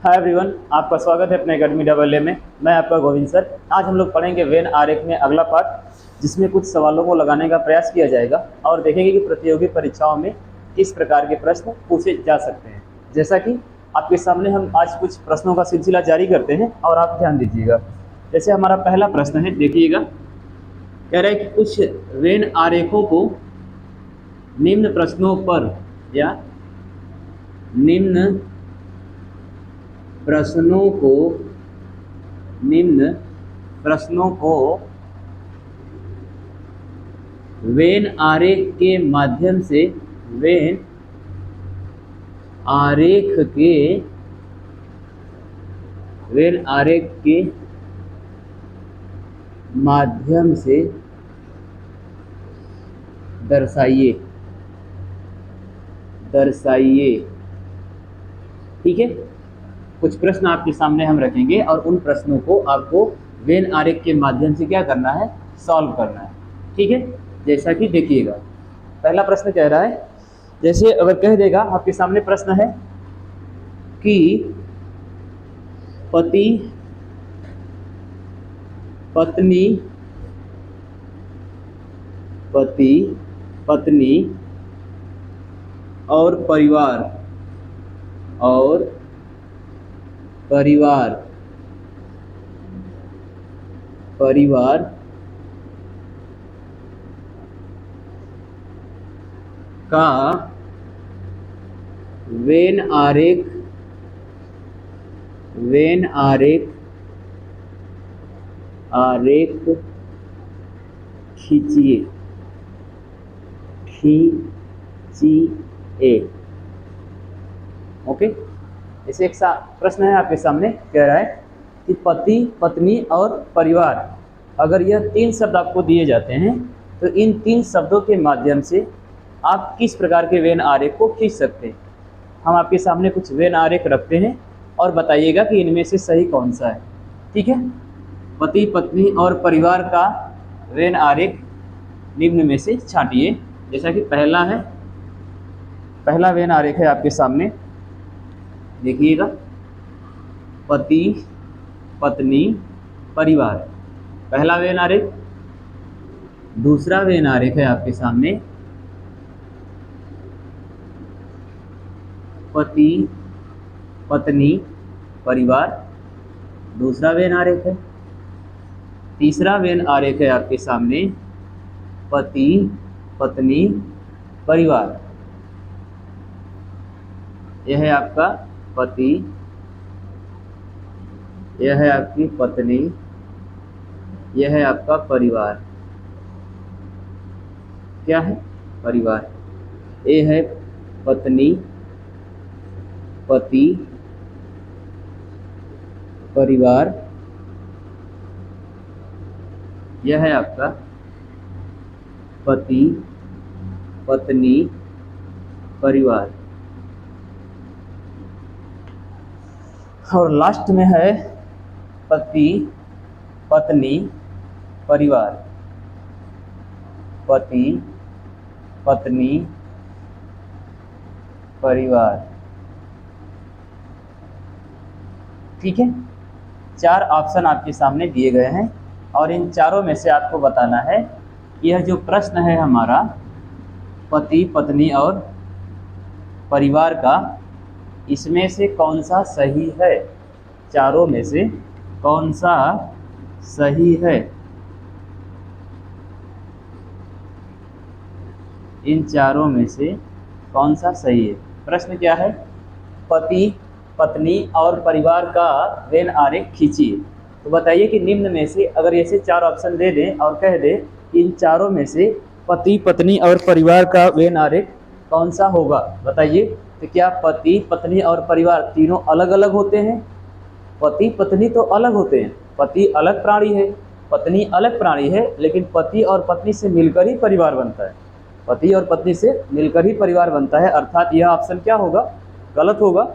Hi everyone, आपका स्वागत है अपने अकेडमी डबल ए में। मैं आपका गोविंद सर। आज हम लोग पढ़ेंगे वेन आरेख में अगला पार्ट, जिसमें कुछ सवालों को लगाने का प्रयास किया जाएगा और देखेंगे कि प्रतियोगी परीक्षाओं में किस प्रकार के प्रश्न पूछे जा सकते हैं। जैसा कि आपके सामने हम आज कुछ प्रश्नों का सिलसिला जारी करते हैं और आप ध्यान दीजिएगा। जैसे हमारा पहला प्रश्न है, देखिएगा। कह रहा है कि कुछ वेन आरेखों को निम्न प्रश्नों पर या निम्न प्रश्नों को वेन आरेख के माध्यम से दर्शाइए। ठीक है, कुछ प्रश्न आपके सामने हम रखेंगे और उन प्रश्नों को आपको वेन आरेख के माध्यम से क्या करना है, सॉल्व करना है। ठीक है, जैसा कि देखिएगा, पहला प्रश्न कह रहा है, जैसे अगर कह देगा, आपके सामने प्रश्न है कि पति पत्नी और परिवार का वेन आरेख खींचिए। ओके, इसे एक प्रश्न है आपके सामने, कह रहा है कि पति पत्नी और परिवार, अगर यह तीन शब्द आपको दिए जाते हैं तो इन तीन शब्दों के माध्यम से आप किस प्रकार के वेन आरेख को खींच सकते हैं। हम आपके सामने कुछ वेन आरेख रखते हैं और बताइएगा कि इनमें से सही कौन सा है। ठीक है, पति पत्नी और परिवार का वेन आरेख निम्न में से छांटिए। जैसा कि पहला वेन आरेख है आपके सामने, देखिएगा। पति पत्नी परिवार, पहला वेन आरेख। दूसरा वेन आरेख है आपके सामने, पति पत्नी परिवार, दूसरा वेन आरेख है। तीसरा वेन आरेख है आपके सामने, पति पत्नी परिवार। यह है आपका पति, यह है आपकी पत्नी, यह है आपका परिवार। क्या है? परिवार। ये है पत्नी, पति, परिवार। यह है आपका पति पत्नी परिवार। और लास्ट में है पति पत्नी परिवार, पति पत्नी परिवार। ठीक है, चार ऑप्शन आपके सामने दिए गए हैं और इन चारों में से आपको बताना है कि यह जो प्रश्न है हमारा पति पत्नी और परिवार का, इसमें से कौन सा सही है। चारों में से कौन सा सही है। इन चारों में से कौन सा सही है। प्रश्न क्या है? पति पत्नी और परिवार का वेन आरेख खींचिए। तो बताइए कि निम्न में से, अगर ऐसे चार ऑप्शन दे दें और कह दे इन चारों में से पति पत्नी और परिवार का वेन आरेख कौन सा होगा, बताइए। तो क्या पति पत्नी और परिवार तीनों अलग अलग होते हैं? पति पत्नी तो अलग होते हैं, पति अलग प्राणी है, पत्नी अलग प्राणी है, लेकिन पति और पत्नी से मिलकर ही परिवार बनता है। पति और पत्नी से मिलकर ही परिवार बनता है, अर्थात यह ऑप्शन क्या होगा? गलत होगा।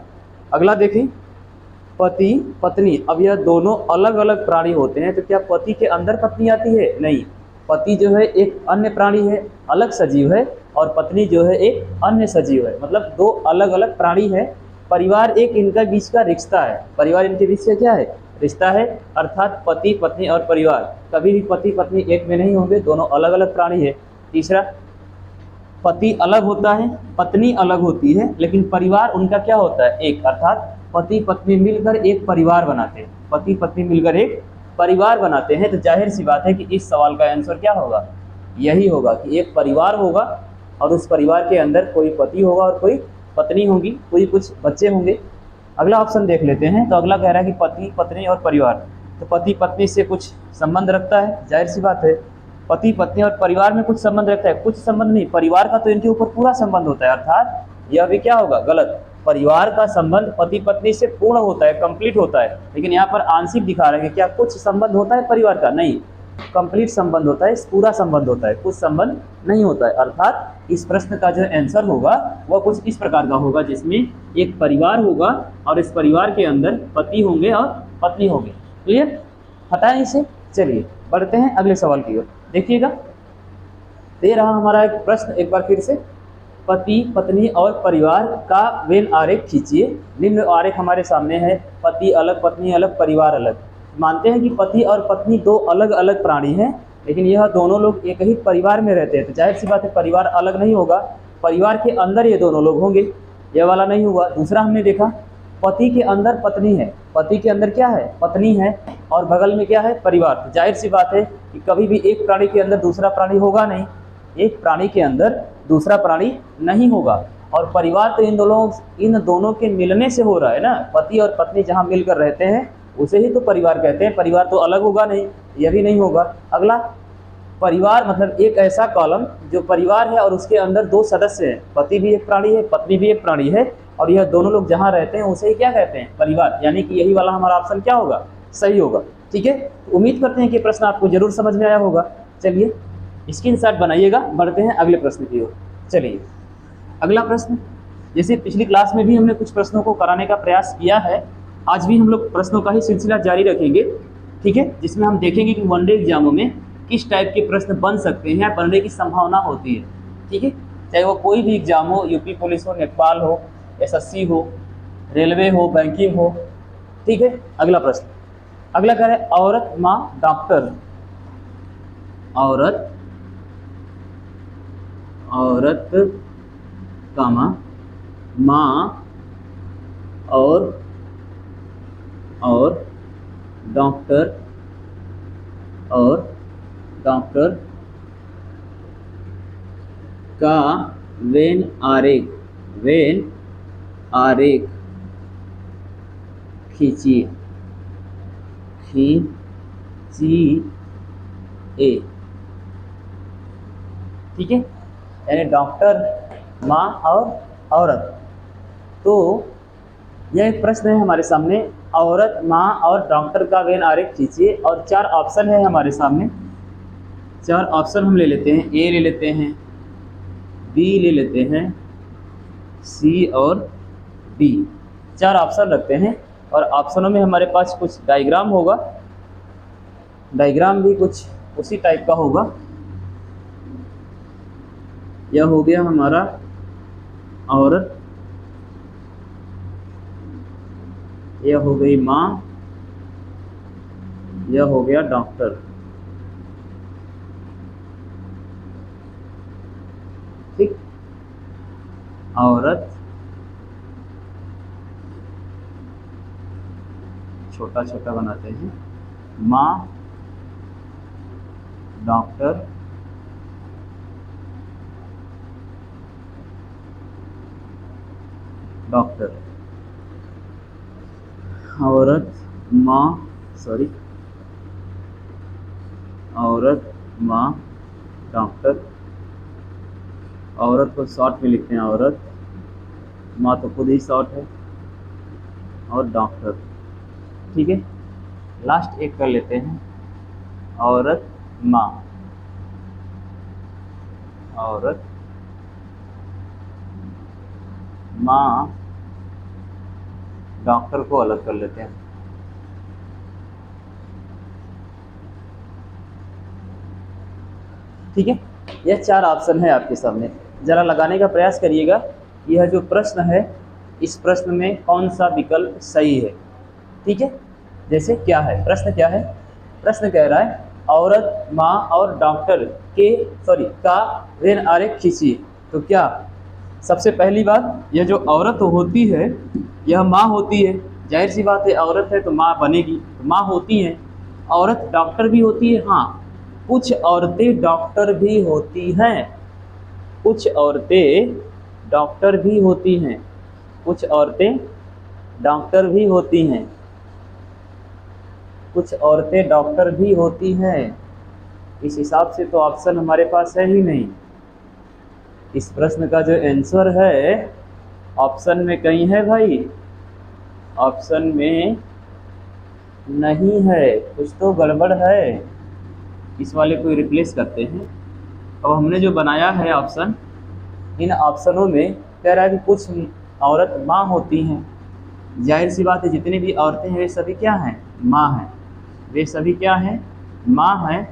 अगला देखें, पति पत्नी, अब यह दोनों अलग अलग प्राणी होते हैं, तो क्या पति के अंदर पत्नी आती है? नहीं, पति जो है एक अन्य प्राणी है, अलग सजीव है, और पत्नी जो है एक अन्य सजीव है, मतलब दो अलग अलग प्राणी है। परिवार एक इनका बीच का रिश्ता है, परिवार इनके बीच से क्या है, रिश्ता है, अर्थात पति पत्नी और परिवार, कभी भी पति पत्नी एक में नहीं होंगे, दोनों अलग अलग प्राणी है। तीसरा, पति अलग होता है, पत्नी अलग होती है, लेकिन परिवार उनका क्या होता है, एक, अर्थात पति पत्नी मिलकर एक परिवार बनाते हैं, पति पत्नी मिलकर एक परिवार बनाते हैं। तो जाहिर सी बात है कि इस सवाल का आंसर क्या होगा, यही होगा कि एक परिवार होगा और उस परिवार के अंदर कोई पति होगा और कोई पत्नी होगी, कोई कुछ बच्चे होंगे। अगला ऑप्शन देख लेते हैं। तो अगला कह रहा है कि पति पत्नी और परिवार, तो पति पत्नी से कुछ संबंध रखता है, जाहिर सी बात है। पति पत्नी और परिवार में कुछ संबंध रखता है, कुछ संबंध नहीं, परिवार का तो इनके ऊपर पूरा संबंध होता है, अर्थात यह भी क्या होगा, गलत। परिवार का संबंध पति पत्नी से पूर्ण होता है, कंप्लीट होता है, लेकिन यहाँ पर आंशिक दिखा रहे हैं कि क्या कुछ संबंध होता है परिवार का, नहीं, कंप्लीट संबंध होता है, पूरा संबंध होता है, कुछ संबंध नहीं होता है। अर्थात इस प्रश्न का जो आंसर होगा वह कुछ इस प्रकार का होगा, जिसमें एक परिवार होगा और इस परिवार के अंदर पति होंगे और पत्नी होंगे। क्लियर, हटाएं इसे। चलिए बढ़ते हैं अगले सवाल की ओर। देखिएगा, दे रहा हमारा एक प्रश्न एक बार फिर से, पति पत्नी और परिवार का वेन आरेख खींचिए। निम्न आरेख हमारे सामने है, पति अलग, पत्नी अलग, परिवार अलग। मानते हैं कि पति और पत्नी दो अलग अलग प्राणी हैं, लेकिन यह दोनों लोग एक ही परिवार में रहते हैं, तो जाहिर सी बात है परिवार अलग नहीं होगा, परिवार के अंदर ये दोनों लोग होंगे, यह वाला नहीं हुआ। दूसरा हमने देखा, पति के अंदर पत्नी है, पति के अंदर क्या है, पत्नी है, और बगल में क्या है, परिवार। तो जाहिर सी बात है कि कभी भी एक प्राणी के अंदर दूसरा प्राणी होगा नहीं, एक प्राणी के अंदर दूसरा प्राणी नहीं होगा। और परिवार तो इन दोनों के मिलने से हो रहा है ना, पति और पत्नी जहाँ मिलकर रहते हैं उसे ही तो परिवार कहते हैं, परिवार तो अलग होगा नहीं, यह भी नहीं होगा। अगला, परिवार मतलब एक ऐसा कॉलम जो परिवार है और उसके अंदर दो सदस्य हैं, पति भी एक प्राणी है, पत्नी भी एक प्राणी है, और यह दोनों लोग जहाँ रहते हैं उसे ही क्या कहते हैं, परिवार। यानी कि यही वाला हमारा ऑप्शन क्या होगा, सही होगा। ठीक है, तो उम्मीद करते हैं कि प्रश्न आपको जरूर समझ में आया होगा। चलिए स्क्रीनशॉट बनाइएगा, बढ़ते हैं अगले प्रश्न की ओर। चलिए अगला प्रश्न, जैसे पिछली क्लास में भी हमने कुछ प्रश्नों को कराने का प्रयास किया है, आज भी हम लोग प्रश्नों का ही सिलसिला जारी रखेंगे। ठीक है, जिसमें हम देखेंगे कि वनडे एग्जामों में किस टाइप के प्रश्न बन सकते हैं, बनने की संभावना होती है। ठीक है, चाहे वो कोई भी एग्जाम हो, यूपी पुलिस हो, नेपाल हो, एसएससी हो, रेलवे हो, बैंकिंग हो। ठीक है, अगला प्रश्न, अगला कह रहे हैं औरत माँ डॉक्टर, औरत कामा माँ और डॉक्टर का वेन आरेख खींचिए। ठीक है, यानी डॉक्टर, माँ और औरत। तो यह एक प्रश्न है हमारे सामने, औरत, माँ और डॉक्टर का वेन आरेख खींचिए, और चार ऑप्शन है हमारे सामने। चार ऑप्शन हम ले लेते हैं, ए ले लेते हैं, बी ले लेते हैं, सी और डी, चार ऑप्शन रखते हैं। और ऑप्शनों में हमारे पास कुछ डायग्राम होगा, डायग्राम भी कुछ उसी टाइप का होगा। यह हो गया हमारा औरत, यह हो गई माँ, यह हो गया डॉक्टर। ठीक, औरत, छोटा छोटा बनाते हैं, माँ, डॉक्टर, औरत माँ डॉक्टर, औरत को शॉर्ट में लिखते हैं औरत, माँ तो खुद ही शॉर्ट है, और डॉक्टर। ठीक है, लास्ट एक कर लेते हैं, औरत माँ डॉक्टर को अलग कर लेते हैं। ठीक है, यह चार ऑप्शन है आपके सामने, जरा लगाने का प्रयास करिएगा। यह जो प्रश्न है इस प्रश्न में कौन सा विकल्प सही है। ठीक है, जैसे क्या है प्रश्न, क्या है प्रश्न, कह रहा है औरत, माँ और डॉक्टर का वेन आरेख खींचिए। तो क्या, सबसे पहली बात, यह जो औरत होती है यह माँ होती है, जाहिर सी बात है औरत है तो माँ बनेगी, तो माँ होती हैं। औरत डॉक्टर भी होती है, हाँ कुछ औरतें डॉक्टर भी होती हैं, कुछ औरतें डॉक्टर भी होती हैं, कुछ औरतें डॉक्टर भी होती हैं, कुछ औरतें डॉक्टर भी होती हैं। इस हिसाब से तो ऑप्शन हमारे पास है ही नहीं। इस प्रश्न का जो आंसर है ऑप्शन में कहीं है भाई, ऑप्शन में नहीं है, कुछ तो गड़बड़ है। इस वाले को रिप्लेस करते हैं। अब हमने जो बनाया है ऑप्शन, इन ऑप्शनों में कह रहा है कि कुछ औरत माँ होती हैं, जाहिर सी बात है जितनी भी औरतें हैं वे सभी क्या हैं, माँ हैं, वे सभी क्या हैं, माँ हैं।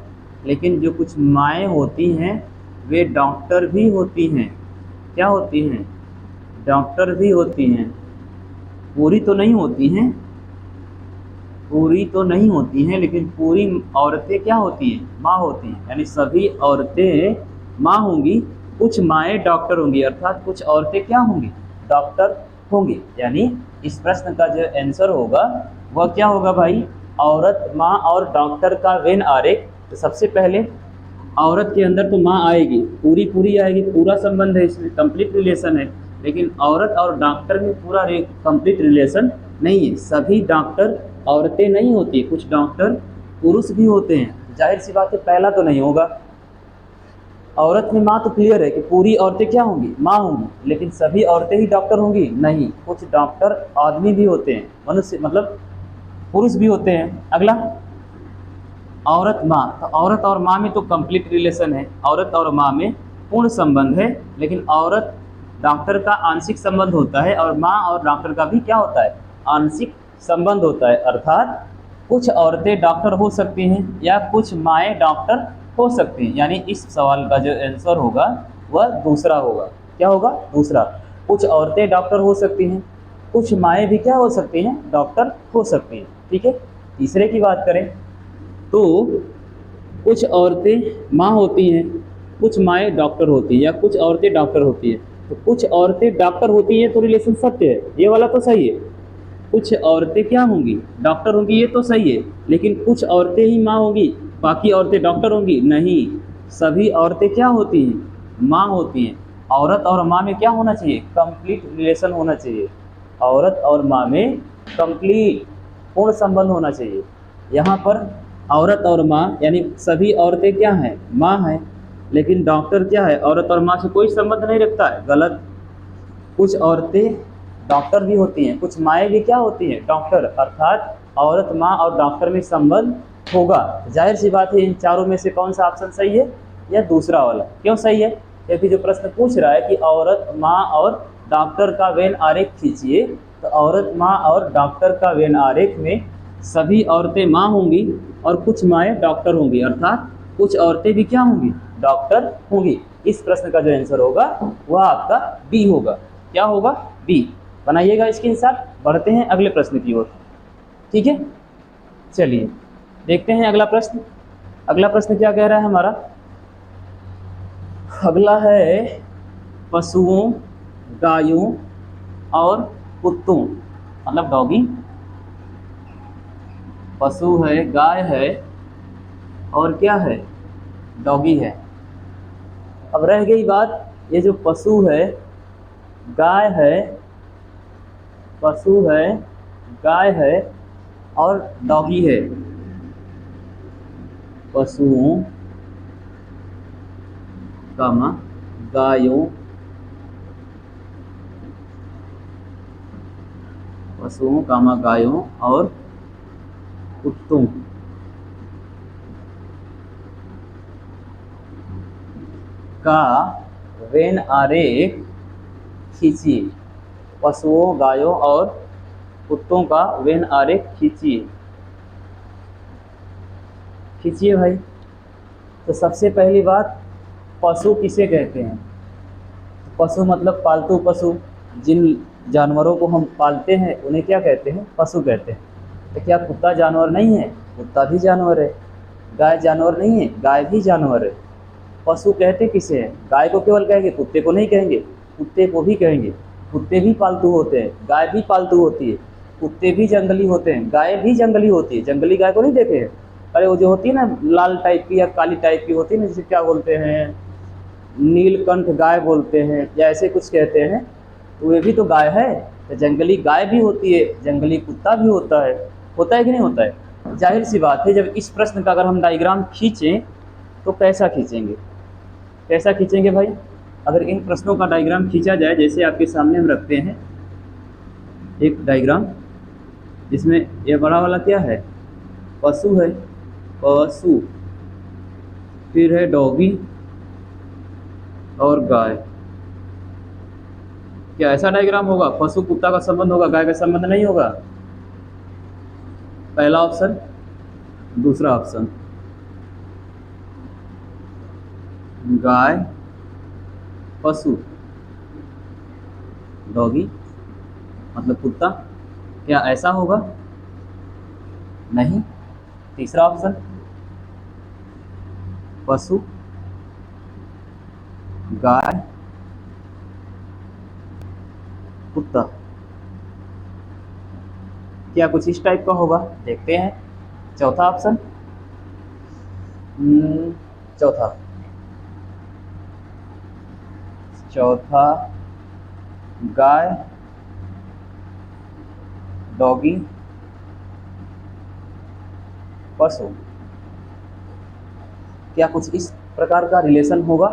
लेकिन जो कुछ माएँ होती हैं वे डॉक्टर भी होती हैं, क्या होती हैं, डॉक्टर भी होती हैं। पूरी तो नहीं होती हैं, पूरी तो नहीं होती हैं, लेकिन पूरी औरतें क्या होती हैं, माँ होती हैं, यानी सभी औरतें माँ होंगी, कुछ माएँ डॉक्टर होंगी, अर्थात कुछ औरतें क्या होंगी, डॉक्टर होंगी। यानी इस प्रश्न का जो आंसर होगा वह क्या होगा भाई, औरत, माँ और डॉक्टर का वेन आरेख। तो सबसे पहले औरत के अंदर तो माँ आएगी, पूरी पूरी आएगी, पूरा संबंध है इसमें, कंप्लीट रिलेशन है। लेकिन औरत और डॉक्टर में पूरा कंप्लीट रिलेशन नहीं है, सभी डॉक्टर औरतें नहीं होती, कुछ डॉक्टर पुरुष भी होते हैं। जाहिर सी बात है पहला तो नहीं होगा। औरत में माँ तो क्लियर है कि पूरी औरतें क्या होंगी, माँ होंगी, लेकिन सभी औरतें ही डॉक्टर होंगी नहीं, कुछ डॉक्टर आदमी भी होते हैं, मनुष्य मतलब पुरुष भी होते हैं। अगला औरत माँ, तो औरत और माँ में तो कंप्लीट रिलेशन है, औरत और माँ में पूर्ण संबंध है। लेकिन औरत डॉक्टर का आंशिक संबंध होता है और माँ और डॉक्टर का भी क्या होता है, आंशिक संबंध होता है। अर्थात कुछ औरतें डॉक्टर हो सकती हैं या कुछ माएँ डॉक्टर हो सकती हैं। यानी इस सवाल का जो आंसर होगा वह दूसरा होगा। क्या होगा, दूसरा। कुछ औरतें डॉक्टर हो सकती हैं, कुछ माएँ भी क्या हो सकती हैं, डॉक्टर हो सकती हैं। ठीक है, तीसरे की बात करें तो कुछ औरतें माँ होती हैं, कुछ माएँ डॉक्टर होती हैं, या कुछ औरतें डॉक्टर होती हैं। तो कुछ औरतें डॉक्टर होती हैं तो रिलेशन सत्य है, ये वाला तो सही है। कुछ औरतें क्या होंगी, डॉक्टर होंगी, ये तो सही है। लेकिन कुछ औरतें ही माँ होंगी, बाकी औरतें डॉक्टर होंगी नहीं, सभी औरतें क्या होती हैं, माँ होती हैं। औरत और माँ में क्या होना चाहिए, कंप्लीट रिलेशन होना चाहिए। औरत और माँ में कंप्लीट पूर्ण संबंध होना चाहिए। यहाँ पर औरत और माँ यानी सभी औरतें क्या हैं, माँ हैं, लेकिन डॉक्टर क्या है, औरत और माँ से कोई संबंध नहीं रखता है, गलत। कुछ औरतें डॉक्टर भी होती हैं, कुछ माएँ भी क्या होती हैं, डॉक्टर, अर्थात औरत, माँ और डॉक्टर में संबंध होगा। जाहिर सी बात है इन चारों में से कौन सा ऑप्शन सही है, या दूसरा वाला। क्यों सही है, क्योंकि जो प्रश्न पूछ रहा है कि औरत, माँ और डॉक्टर का वेन आरेख खींचिए, तो औरत, माँ और डॉक्टर का वेन आरेख में सभी औरतें माँ होंगी और कुछ माएँ डॉक्टर होंगी, अर्थात कुछ औरतें भी क्या होंगी, डॉक्टर होंगी। इस प्रश्न का जो आंसर होगा वह आपका बी होगा। क्या होगा, बी। बनाइएगा स्क्रीनशॉट। बढ़ते हैं अगले प्रश्न की ओर। ठीक है, चलिए देखते हैं अगला प्रश्न। अगला प्रश्न क्या कह रहा है हमारा, अगला है पशुओं, गायों और कुत्तों, मतलब डॉगी। पशु है, गाय है और क्या है, डॉगी है। अब रह गई बात, ये जो पशु है, गाय है, पशु है, गाय है और डॉगी है। पशुओं, कामा गायों, पशुओं, कामा गायों और कुत्तों का वेन आरेख खींचिए। पशुओं, गायों और कुत्तों का वेन आरेख खींचिए। खींचिए भाई। तो सबसे पहली बात, पशु किसे कहते हैं, पशु मतलब पालतू पशु, जिन जानवरों को हम पालते हैं उन्हें क्या कहते हैं? पशु कहते हैं। तो क्या कुत्ता जानवर नहीं है? कुत्ता भी जानवर है। गाय जानवर नहीं है? गाय भी जानवर है। पशु कहते किसे हैं? गाय को केवल कहेंगे, कुत्ते को नहीं कहेंगे। कुत्ते को भी कहेंगे। कुत्ते भी पालतू होते हैं, गाय भी पालतू होती है। कुत्ते भी जंगली होते हैं, गाय भी जंगली होती है। जंगली गाय को नहीं देखे हैं? अरे वो जो होती है ना, लाल टाइप की या काली टाइप की होती है ना, जिसे क्या बोलते हैं, नीलकंठ गाय बोलते हैं या ऐसे कुछ कहते हैं, तो वे भी तो गाय है। तो जंगली गाय भी होती है, जंगली कुत्ता भी होता है कि नहीं होता है? जाहिर सी बात है, जब इस प्रश्न का अगर हम डायग्राम खींचें तो कैसा खींचेंगे? कैसा खींचेंगे भाई? अगर इन प्रश्नों का डायग्राम खींचा जाए, जैसे आपके सामने हम रखते हैं एक डायग्राम, जिसमें ये बड़ा वाला क्या है? पशु है, पशु, फिर है डॉगी और गाय। क्या ऐसा डायग्राम होगा? पशु कुत्ता का संबंध होगा, गाय का संबंध नहीं होगा? पहला ऑप्शन। दूसरा ऑप्शन, गाय पशु, डॉगी मतलब कुत्ता। क्या ऐसा होगा? नहीं। तीसरा ऑप्शन, पशु, गाय, कुत्ता। क्या कुछ इस टाइप का होगा? देखते हैं। चौथा ऑप्शन, चौथा गाय, डॉगी, पशु। क्या कुछ इस प्रकार का रिलेशन होगा?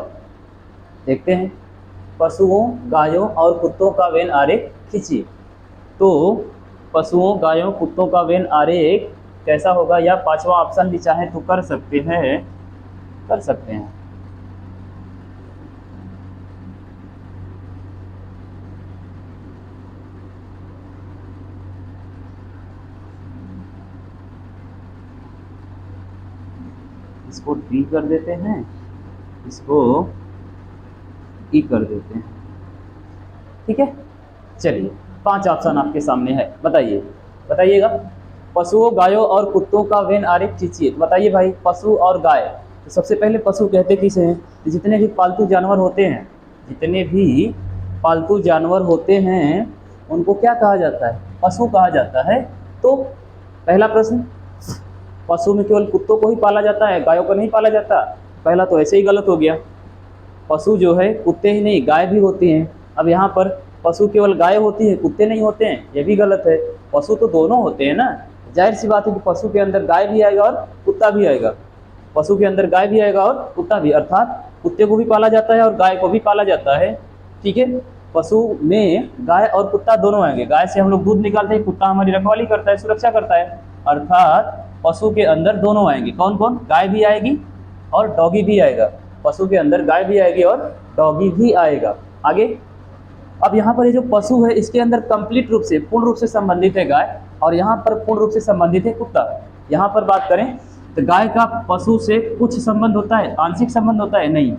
देखते हैं। पशुओं, गायों और कुत्तों का वेन आरेख खींचिए। तो पशुओं, गायों, कुत्तों का वेन आरेख कैसा होगा? या पांचवा ऑप्शन भी चाहे तो कर सकते हैं, कर सकते हैं। इसको डी कर देते हैं, इसको ई कर देते हैं। ठीक है, चलिए 5 ऑप्शन आपके सामने है, बताइएगा। पशुओं, गायों और कुत्तों का वेन आरेख खींचिए। बताइए भाई, पशु और गाय। तो सबसे पहले पशु कहते किसे हैं? जितने भी पालतू जानवर होते हैं, जितने भी पालतू जानवर होते हैं उनको क्या कहा जाता है? पशु कहा जाता है। तो पहला प्रश्न, पशु में केवल कुत्तों को ही पाला जाता है, गायों को नहीं पाला जाता? पहला तो ऐसे ही गलत हो गया। पशु जो है कुत्ते ही नहीं, गाय भी होती हैं। अब यहाँ पर पशु केवल गाय होती है, कुत्ते नहीं होते हैं, ये भी गलत है। पशु तो दोनों होते हैं ना। जाहिर सी बात है कि पशु के अंदर गाय भी आएगा और कुत्ता भी आएगा। पशु के अंदर गाय भी आएगा और कुत्ता भी, अर्थात कुत्ते को भी पाला जाता है और गाय को भी पाला जाता है। ठीक है, पशु में गाय और कुत्ता दोनों आएंगे। गाय से हम लोग दूध निकालते हैं, कुत्ता हमारी रखवाली करता है, सुरक्षा करता है। अर्थात पशु के अंदर दोनों आएंगे। कौन कौन? गाय भी आएगी और डॉगी भी आएगा। पशु के अंदर गाय भी आएगी और डॉगी भी आएगा। आगे, अब यहाँ पर ये जो पशु है इसके अंदर कंप्लीट रूप से, पूर्ण रूप से संबंधित है गाय, और यहाँ पर पूर्ण रूप से संबंधित है कुत्ता। यहाँ पर बात करें तो गाय का पशु से कुछ संबंध होता है, आंशिक संबंध होता है, नहीं।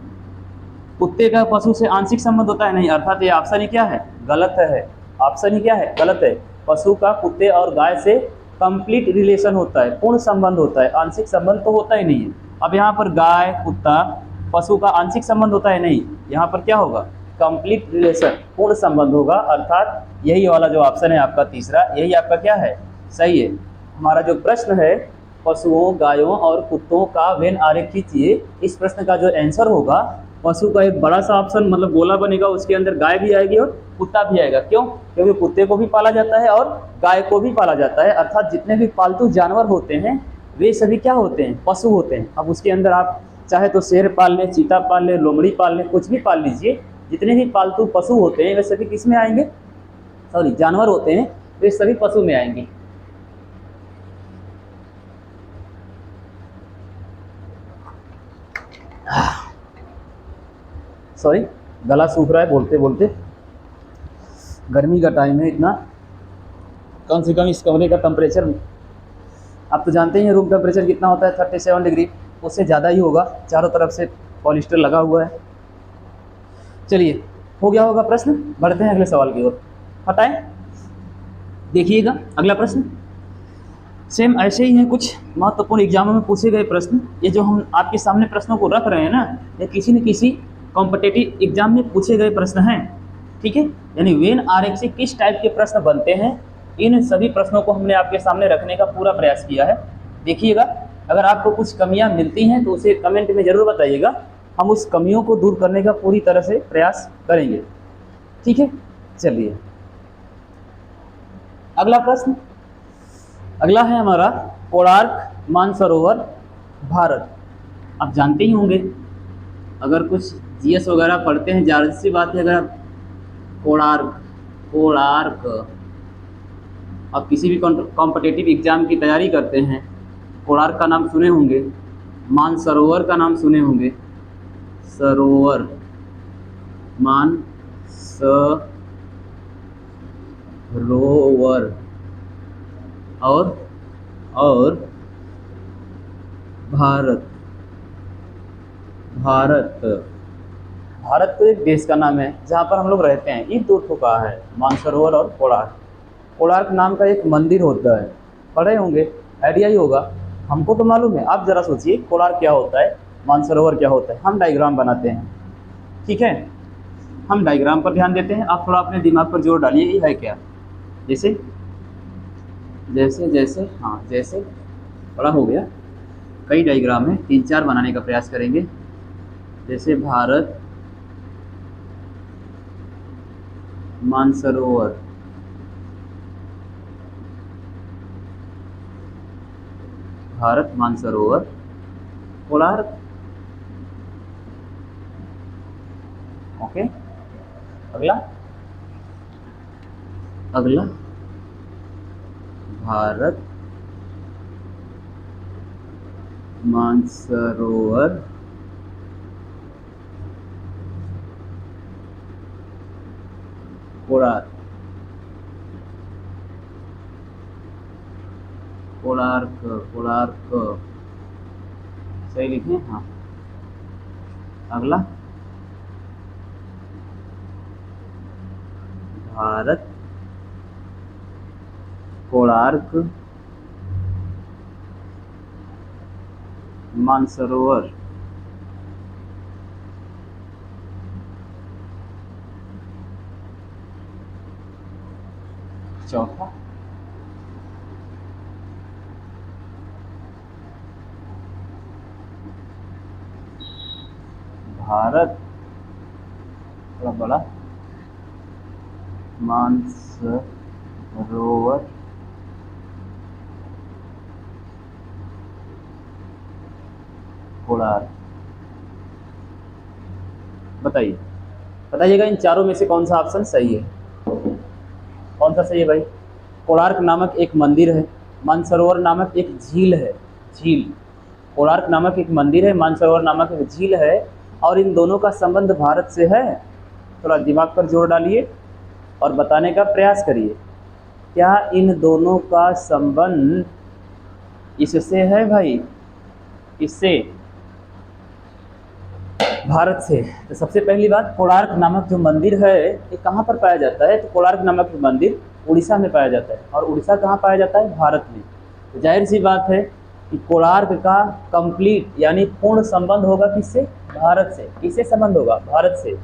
कुत्ते का पशु से आंशिक संबंध होता है, नहीं। अर्थात ये ऑप्शन ही क्या है? गलत है। ऑप्शन ही क्या है? गलत है। पशु का कुत्ते और गाय से कंप्लीट रिलेशन होता है, पूर्ण संबंध होता है, आंशिक संबंध तो होता ही नहीं है। अब यहाँ पर गाय, कुत्ता, पशु का आंशिक संबंध होता है, नहीं। यहाँ पर क्या होगा? कंप्लीट रिलेशन, पूर्ण संबंध होगा। अर्थात यही वाला जो ऑप्शन है आपका तीसरा, यही आपका क्या है? सही है। हमारा जो प्रश्न है, पशुओं, गायों और कुत्तों का वेन आरेख खींचिए, इस प्रश्न का जो आंसर होगा, पशु का एक बड़ा सा ऑप्शन मतलब गोला बनेगा, उसके अंदर गाय भी आएगी और कुत्ता भी आएगा। क्यों? क्योंकि कुत्ते को भी पाला जाता है और गाय को भी पाला जाता है। अर्थात जितने भी पालतू जानवर होते हैं वे सभी क्या होते हैं? पशु होते हैं। अब उसके अंदर आप चाहे तो शेर पाल लें, चीता पाल लें, लोमड़ी पाल लें, कुछ भी पाल लीजिए, जितने भी पालतू पशु होते हैं वे सभी किस में आएंगे? सॉरी, जानवर होते हैं, वे सभी पशु में आएंगे। सॉरी, गला सूख रहा है बोलते बोलते। गर्मी का टाइम है, इतना कम से कम इस कमरे का टेम्परेचर आप तो जानते हैं रूम टेम्परेचर कितना होता है, 37 डिग्री, उससे ज़्यादा ही होगा। चारों तरफ से पॉलिस्टर लगा हुआ है। चलिए, हो गया होगा प्रश्न, बढ़ते हैं अगले सवाल की ओर। पता है? देखिएगा अगला प्रश्न, सेम ऐसे ही हैं कुछ महत्वपूर्ण एग्जामों में पूछे गए प्रश्न। ये जो हम आपके सामने प्रश्नों को रख रहे हैं ना, ये किसी न किसी कॉम्पिटिटिव एग्जाम में पूछे गए प्रश्न हैं, ठीक है। यानी वेन आरेख से किस टाइप के प्रश्न बनते हैं, इन सभी प्रश्नों को हमने आपके सामने रखने का पूरा प्रयास किया है। देखिएगा, अगर आपको कुछ कमियां मिलती हैं तो उसे कमेंट में ज़रूर बताइएगा, हम उस कमियों को दूर करने का पूरी तरह से प्रयास करेंगे, ठीक है। चलिए अगला प्रश्न, अगला है हमारा कोणार्क मानसरोवर भारत। आप जानते ही होंगे, अगर कुछ जीएस वगैरह पढ़ते हैं, जाहिर सी बात है, अगर आप कोणार्क कोणार्क आप किसी भी कॉम्पिटिटिव एग्जाम की तैयारी करते हैं, कोणार्क का नाम सुने होंगे, मानसरोवर का नाम सुने होंगे, सरोवर मानसरोवर और भारत तो एक देश का नाम है जहाँ पर हम लोग रहते हैं। ये दो ठो का है, मानसरोवर और कोणार्क। कोणार्क नाम का एक मंदिर होता है, पढ़े होंगे, आइडिया ही होगा, हमको तो मालूम है। आप जरा सोचिए कोणार्क क्या होता है, मानसरोवर क्या होता है। हम डायग्राम बनाते हैं, ठीक है, हम डायग्राम पर ध्यान देते हैं। आप थोड़ा अपने दिमाग पर जोर डालिए, ये है क्या, जैसे जैसे जैसे हाँ जैसे बड़ा हो गया, कई डायग्राम है, 3-4 बनाने का प्रयास करेंगे। जैसे भारत मानसरोवर, भारत मानसरोवर कोणार्क, ओके। अगला भारत मानसरोवर कोणार्क, सही लिखें, हाँ। अगला भारत कोणार्क मानसरोवर, चौथा भारत थोड़ा बड़ा मानसरोवर कोणार्क। बताइएगा इन चारों में से कौन सा ऑप्शन सही है, कौन सा सही है भाई? कोणार्क नामक एक मंदिर है, मानसरोवर नामक एक झील है, झील। कोणार्क नामक एक मंदिर है, मानसरोवर नामक एक झील है, और इन दोनों का संबंध भारत से है। थोड़ा दिमाग पर जोर डालिए और बताने का प्रयास करिए, क्या इन दोनों का संबंध इससे है भाई? इससे, भारत से। तो सबसे पहली बात, कोणार्क नामक जो मंदिर है ये कहाँ पर पाया जाता है? तो कोणार्क नामक मंदिर उड़ीसा में पाया जाता है, और उड़ीसा कहाँ पाया जाता है? भारत में। तो जाहिर सी बात है कि कोणार्क का कंप्लीट यानी पूर्ण संबंध होगा किससे? भारत से। किससे संबंध होगा? भारत से।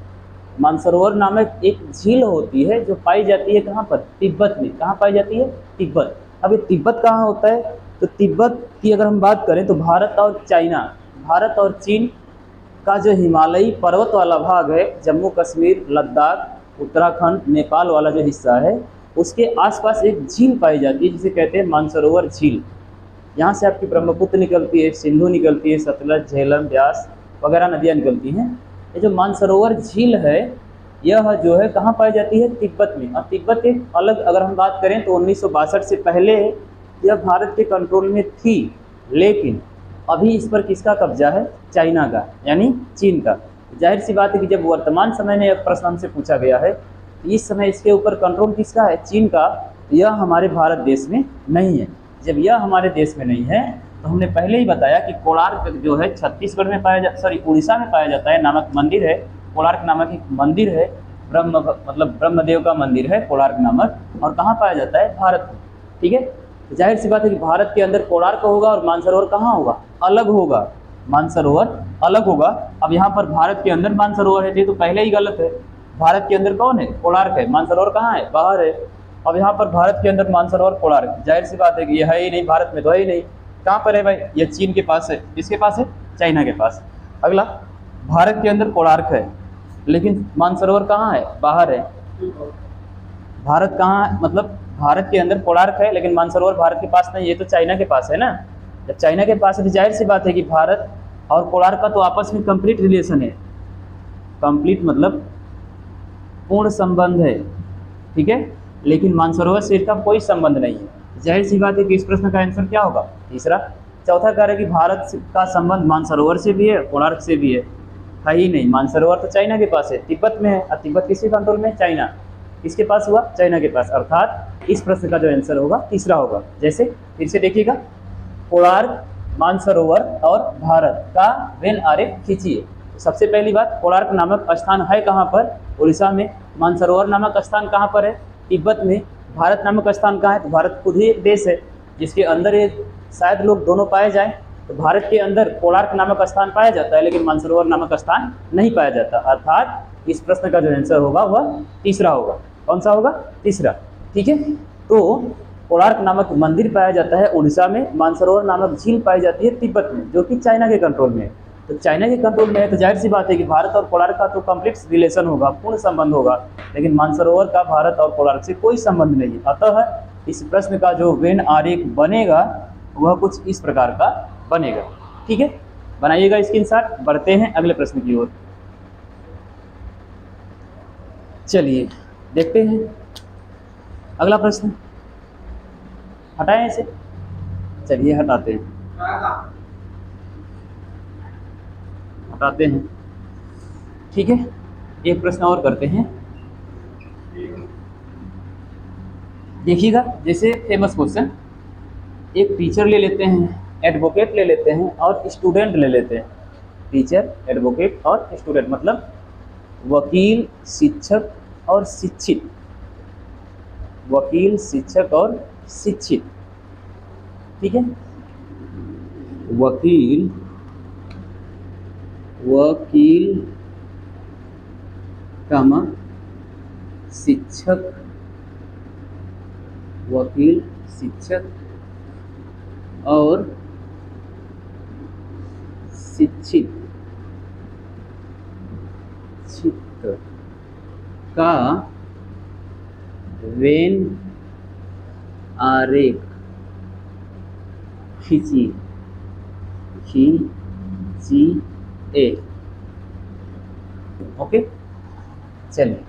मानसरोवर नामक एक झील होती है जो पाई जाती है कहाँ पर? तिब्बत में। कहाँ पाई जाती है? तिब्बत। अब ये तिब्बत कहाँ होता है? तो तिब्बत की अगर हम बात करें तो भारत और चाइना, भारत और चीन का जो हिमालयी पर्वत वाला भाग है, जम्मू कश्मीर, लद्दाख, उत्तराखंड, नेपाल वाला जो हिस्सा है, उसके आसपास एक झील पाई जाती है जिसे कहते हैं मानसरोवर झील। यहाँ से आपकी ब्रह्मपुत्र निकलती है, सिंधु निकलती है, सतलज, झेलम, ब्यास वगैरह नदियाँ निकलती हैं। ये जो मानसरोवर झील है यह जो है कहाँ पाई जाती है? तिब्बत में। और तिब्बत एक अलग, अगर हम बात करें तो 1962 से पहले यह भारत के कंट्रोल में थी, लेकिन अभी इस पर किसका कब्जा है? चाइना का, यानी चीन का। जाहिर सी बात है कि जब वर्तमान समय में यह प्रश्न हमसे पूछा गया है, इस समय इसके ऊपर कंट्रोल किसका है? चीन का। यह हमारे भारत देश में नहीं है। जब यह हमारे देश में नहीं है तो हमने पहले ही बताया कि कोणार्क जो है छत्तीसगढ़ में उड़ीसा में पाया जाता है, नामक मंदिर है। कोणार्क नामक एक मंदिर है ब्रह्म मतलब ब्रह्मदेव का मंदिर है कोणार्क नामक, और कहाँ पाया जाता है? भारत में। ठीक है, तो जाहिर सी बात है कि भारत के अंदर कोणार्क होगा और मानसरोवर कहाँ होगा? अलग होगा, मानसरोवर अलग होगा। अब यहाँ पर भारत के अंदर मानसरोवर है, ये तो पहले ही गलत है। भारत के अंदर कौन है? कोणार्क है। मानसरोवर कहाँ है? बाहर है। अब यहाँ पर भारत के अंदर मानसरोवर कोणार्क, जाहिर सी बात है कि ये है ही नहीं, भारत में तो है ही नहीं। कहाँ पर है भाई? ये चीन के पास है। किसके पास है? चाइना के पास। अगला, भारत के अंदर कोणार्क है लेकिन मानसरोवर कहाँ है? बाहर है। भारत कहाँ, मतलब भारत के अंदर कोणार्क है लेकिन मानसरोवर भारत के पास नहीं, ये तो चाइना के पास है ना। जब चाइना के पास है तो जाहिर सी बात है कि भारत और कोणार्क का तो आपस में कंप्लीट रिलेशन है। कंप्लीट मतलब पूर्ण संबंध है। ठीक है, लेकिन मानसरोवर से इसका कोई संबंध नहीं है। जाहिर सी बात है कि इस प्रश्न का आंसर क्या होगा? तीसरा। चौथा कार्य कि भारत का संबंध मानसरोवर से भी है, कोणार्क से भी है ही नहीं। मानसरोवर तो चाइना के पास है, तिब्बत में है, और तिब्बत किसके कंट्रोल में? चाइना। किसके पास हुआ? चाइना के पास। अर्थात इस प्रश्न का जो आंसर होगा तीसरा होगा। जैसे फिर से देखिएगा, कोणार्क, मानसरोवर और भारत का वेन आरेख खींचिए। सबसे पहली बात, कोणार्क नामक स्थान है कहाँ पर? उड़ीसा में। मानसरोवर नामक स्थान कहाँ पर है? तिब्बत में। भारत नामक स्थान कहाँ है? तो भारत खुद ही एक देश है जिसके अंदर ये शायद लोग दोनों पाए जाएं। तो भारत के अंदर कोणार्क नामक स्थान पाया जाता है लेकिन मानसरोवर नामक स्थान नहीं पाया जाता। अर्थात इस प्रश्न का जो आंसर होगा वह तीसरा होगा। कौन सा होगा? तीसरा। ठीक है, तो कोणार्क नामक मंदिर पाया जाता है उड़ीसा में, मानसरोवर नामक झील पाई जाती है तिब्बत में, जो कि चाइना के कंट्रोल में है। तो चाइना के कंट्रोल में है तो जाहिर सी बात है कि भारत और कोणार्क का तो कंप्लीट रिलेशन होगा, पूर्ण संबंध होगा, लेकिन मानसरोवर का भारत और कोणार्क से कोई संबंध नहीं है। अतः इस प्रश्न का जो वेन आरेख बनेगा वह कुछ इस प्रकार का बनेगा। ठीक है, बनाइएगा स्क्रीनशॉट। बढ़ते हैं अगले प्रश्न की ओर। चलिए देखते हैं अगला प्रश्न। हटाएं इसे, चलिए हटाते हैं। ठीक है, एक प्रश्न और करते हैं। देखिएगा, जैसे फेमस क्वेश्चन, एक टीचर ले लेते हैं, एडवोकेट ले लेते हैं और स्टूडेंट ले लेते हैं। टीचर, एडवोकेट और स्टूडेंट मतलब वकील, शिक्षक और शिक्षित। वकील, शिक्षक और शिक्षित। ठीक है, वकील कामा शिक्षक, वकील, शिक्षक और शिक्षित का वेन आरेख खींचिए। ओके, चलिए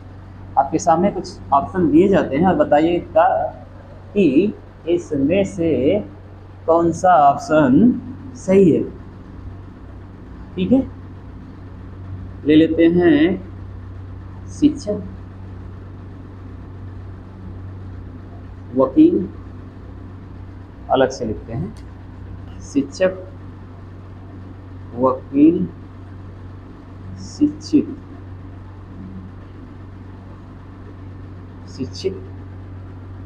आपके सामने कुछ ऑप्शन दिए जाते हैं और बताइएगा कि इसमें से कौन सा ऑप्शन सही है। ठीक है, ले लेते हैं शिक्षक, वकील, अलग से लिखते हैं, शिक्षक, वकील, शिक्षित।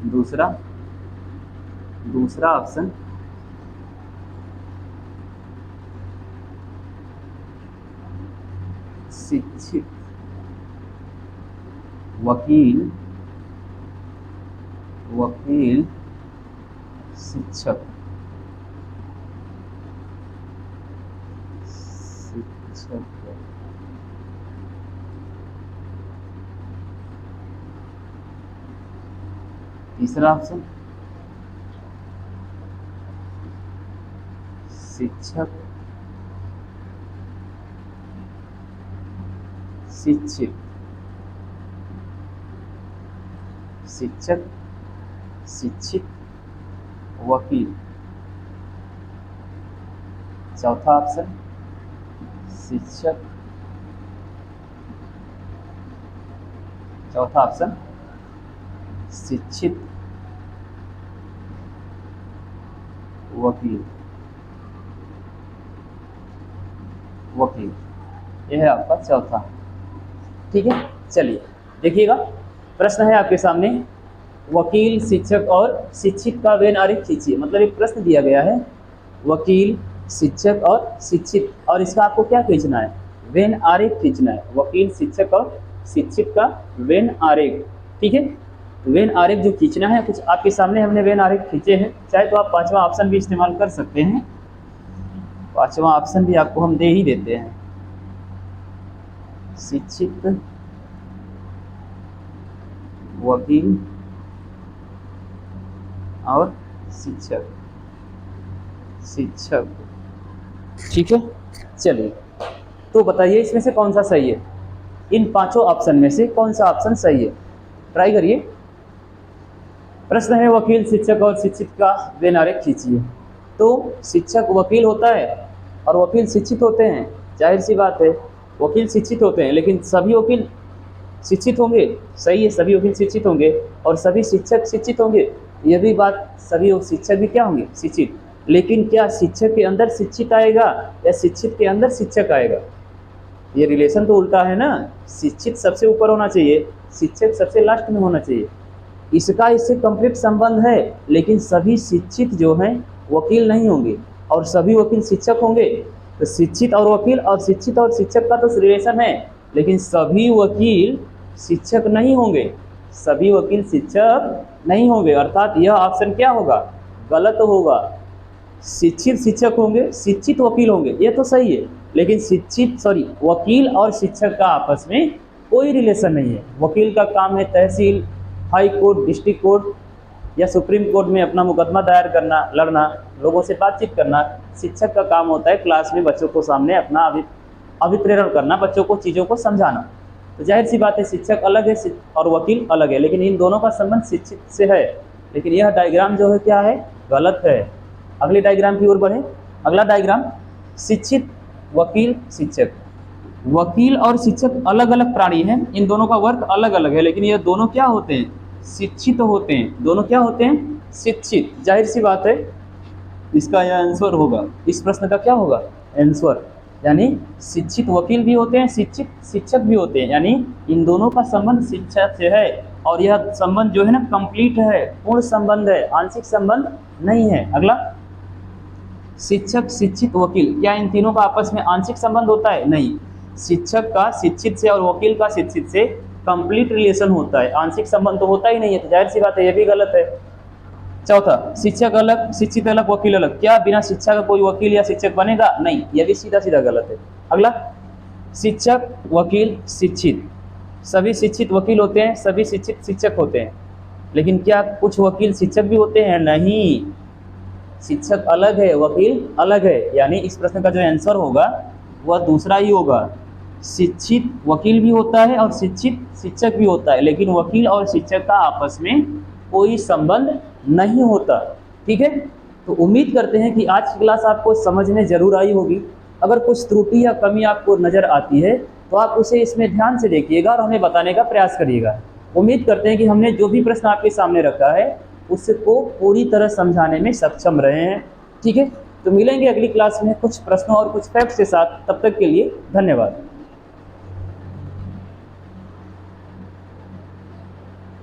दूसरा ऑप्शन शिक्षित, वकील, शिक्षक। तीसरा ऑप्शन शिक्षक, शिक्षित, वकील। चौथा ऑप्शन शिक्षक, शिक्षित, वकील। यह है आपका चौथा। ठीक है, चलिए देखिएगा, प्रश्न है आपके सामने, वकील, शिक्षक और शिक्षित का वेन आरेख खींचिए। मतलब एक प्रश्न दिया गया है, वकील, शिक्षक और शिक्षित, और इसका आपको क्या खींचना है, वेन आरेख खींचना है। वकील, शिक्षक और शिक्षित का वेन आरेख, ठीक है। तो वेन आरेख जो खींचना है, कुछ आपके सामने हमने वेन आरेख खींचे हैं। चाहे तो आप पांचवा ऑप्शन भी इस्तेमाल कर सकते हैं, पांचवा ऑप्शन भी आपको हम दे ही देते हैं। शिक्षित, वकील और शिक्षक, ठीक है। चलिए, तो बताइए इसमें से कौन सा सही है, इन पांचों ऑप्शन में से कौन सा ऑप्शन सही है, ट्राई करिए। प्रश्न है, वकील, शिक्षक और शिक्षित का वेन आरेख खींचिए। तो शिक्षक वकील होता है और वकील शिक्षित होते हैं, जाहिर सी बात है वकील शिक्षित होते हैं, लेकिन सभी वकील शिक्षित होंगे, सही है, सभी वकील शिक्षित होंगे और सभी शिक्षक शिक्षित होंगे, यह भी बात, सभी शिक्षक भी क्या होंगे, शिक्षित। लेकिन क्या शिक्षक के अंदर शिक्षित आएगा या शिक्षित के अंदर शिक्षक आएगा, ये रिलेशन तो उल्टा है ना। शिक्षित सबसे ऊपर होना चाहिए, शिक्षक सबसे लास्ट में होना चाहिए। इसका इससे कंप्लीट संबंध है, लेकिन सभी शिक्षित जो हैं वकील नहीं होंगे और सभी वकील शिक्षक होंगे। तो शिक्षित और वकील और शिक्षित और शिक्षक का तो रिलेशन है, लेकिन सभी वकील शिक्षक नहीं होंगे, सभी वकील शिक्षक नहीं होंगे। अर्थात यह ऑप्शन क्या होगा, गलत होगा। शिक्षित शिक्षक होंगे, शिक्षित वकील होंगे, ये तो सही है, लेकिन वकील और शिक्षक का आपस में कोई रिलेशन नहीं है। वकील का काम है तहसील, हाई कोर्ट, डिस्ट्रिक्ट कोर्ट या सुप्रीम कोर्ट में अपना मुकदमा दायर करना, लड़ना, लोगों से बातचीत करना। शिक्षक का काम होता है क्लास में बच्चों को सामने अपना अभिप्रेरण करना, बच्चों को चीज़ों को समझाना। तो जाहिर सी बात है शिक्षक अलग है और वकील अलग है, लेकिन इन दोनों का संबंध शिक्षित से है। लेकिन यह डायग्राम जो है क्या है, गलत है। अगले डायग्राम की ओर बढ़े। अगला डायग्राम, शिक्षित, वकील, शिक्षक। वकील और शिक्षक अलग अलग प्राणी हैं, इन दोनों का वर्क अलग अलग है, लेकिन ये दोनों क्या होते हैं, शिक्षित होते हैं। दोनों क्या होते हैं, शिक्षित। जाहिर सी बात है इसका यह आंसर होगा, इस प्रश्न का क्या होगा, आंसर। यानी शिक्षित वकील भी होते हैं, शिक्षित शिक्षक भी होते हैं, यानी इन दोनों का संबंध शिक्षा से है। और यह संबंध जो है ना कंप्लीट है, पूर्ण संबंध है, आंशिक संबंध नहीं है। अगला, शिक्षक, शिक्षित, वकील, क्या इन तीनों का आपस में आंशिक संबंध होता है, नहीं। शिक्षक का शिक्षित से और वकील का शिक्षित से कंप्लीट रिलेशन होता है, आंशिक संबंध तो होता ही नहीं है। तो जाहिर सी बात है ये भी गलत है। चौथा, शिक्षक अलग, शिक्षित अलग, वकील अलग, क्या बिना शिक्षा का कोई वकील या शिक्षक बनेगा, नहीं, यह भी सीधा सीधा गलत है। अगला, शिक्षक, वकील, शिक्षित, सभी शिक्षित वकील होते हैं, सभी शिक्षित शिक्षक होते हैं, लेकिन क्या कुछ वकील शिक्षक भी होते हैं, नहीं, शिक्षक अलग है, वकील अलग है। यानी इस प्रश्न का जो आंसर होगा वह दूसरा ही होगा। शिक्षित वकील भी होता है और शिक्षित शिक्षक भी होता है, लेकिन वकील और शिक्षक का आपस में कोई संबंध नहीं होता, ठीक है। तो उम्मीद करते हैं कि आज की क्लास आपको समझ में जरूर आई होगी। अगर कुछ त्रुटि या कमी आपको नज़र आती है तो आप उसे इसमें ध्यान से देखिएगा और हमें बताने का प्रयास करिएगा। उम्मीद करते हैं कि हमने जो भी प्रश्न आपके सामने रखा है उसको पूरी तरह समझाने में सक्षम रहे हैं, ठीक है। तो मिलेंगे अगली क्लास में कुछ प्रश्नों और कुछ फैक्ट्स के साथ, तब तक के लिए धन्यवाद।